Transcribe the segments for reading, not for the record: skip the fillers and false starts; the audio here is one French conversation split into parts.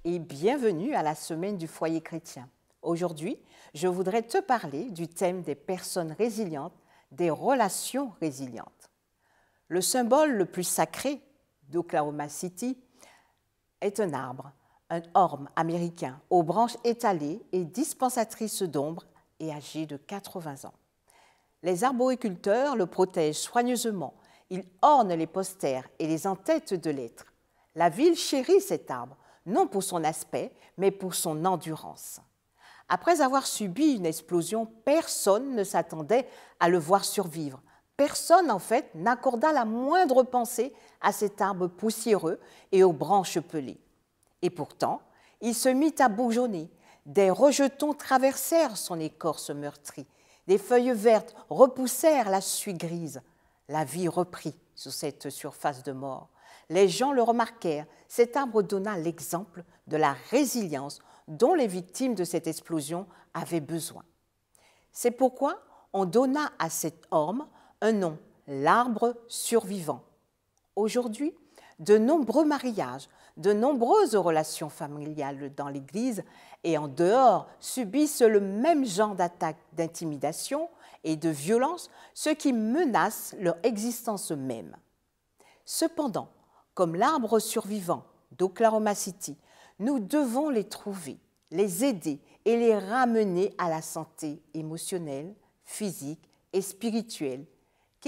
et bienvenue à la semaine du foyer chrétien. Aujourd'hui, je voudrais te parler du thème des personnes résilientes, des relations résilientes. Le symbole le plus sacré d'Oklahoma City est un arbre, un orme américain aux branches étalées et dispensatrice d'ombre et âgé de 80 ans. Les arboriculteurs le protègent soigneusement. Ils ornent les posters et les entêtes de lettres. La ville chérit cet arbre, non pour son aspect, mais pour son endurance. Après avoir subi une explosion, personne ne s'attendait à le voir survivre. Personne, en fait, n'accorda la moindre pensée à cet arbre poussiéreux et aux branches pelées. Et pourtant, il se mit à bourgeonner. Des rejetons traversèrent son écorce meurtrie. Des feuilles vertes repoussèrent la suie grise. La vie reprit sur cette surface de mort. Les gens le remarquèrent. Cet arbre donna l'exemple de la résilience dont les victimes de cette explosion avaient besoin. C'est pourquoi on donna à cet orme un nom, l'arbre survivant. Aujourd'hui, de nombreux mariages, de nombreuses relations familiales dans l'Église et en dehors subissent le même genre d'attaques, d'intimidation et de violence, ce qui menace leur existence même. Cependant, comme l'arbre survivant d'Oklahoma City, nous devons les trouver, les aider et les ramener à la santé émotionnelle, physique et spirituelle,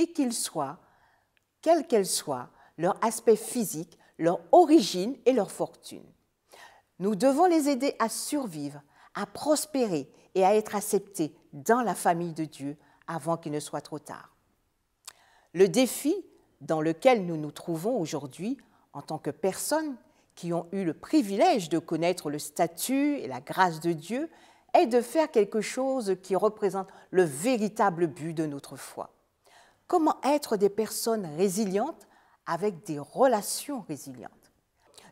qu'ils soient, quelle qu'elle soit, leur aspect physique, leur origine et leur fortune. Nous devons les aider à survivre, à prospérer et à être acceptés dans la famille de Dieu avant qu'il ne soit trop tard. Le défi dans lequel nous nous trouvons aujourd'hui en tant que personnes qui ont eu le privilège de connaître le statut et la grâce de Dieu est de faire quelque chose qui représente le véritable but de notre foi. Comment être des personnes résilientes avec des relations résilientes?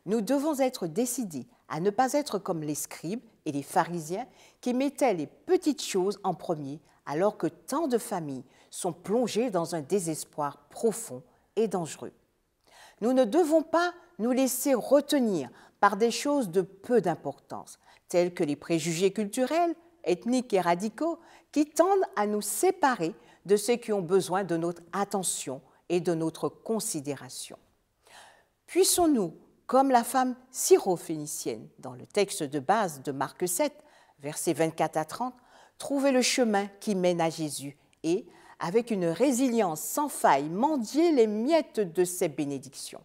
Nous devons être décidés à ne pas être comme les scribes et les pharisiens qui mettaient les petites choses en premier alors que tant de familles sont plongées dans un désespoir profond et dangereux. Nous ne devons pas nous laisser retenir par des choses de peu d'importance, telles que les préjugés culturels, ethniques et radicaux qui tendent à nous séparer de ceux qui ont besoin de notre attention et de notre considération. Puissions-nous, comme la femme syrophénicienne dans le texte de base de Marc 7, versets 24 à 30, trouver le chemin qui mène à Jésus et, avec une résilience sans faille, mendier les miettes de ses bénédictions.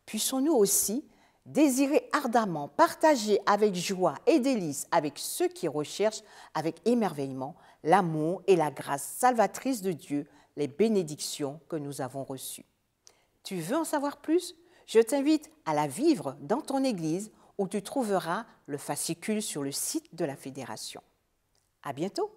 Puissions-nous aussi désirer ardemment partager avec joie et délice avec ceux qui recherchent avec émerveillement l'amour et la grâce salvatrice de Dieu, les bénédictions que nous avons reçues. Tu veux en savoir plus? Je t'invite à la vivre dans ton église où tu trouveras le fascicule sur le site de la Fédération. À bientôt!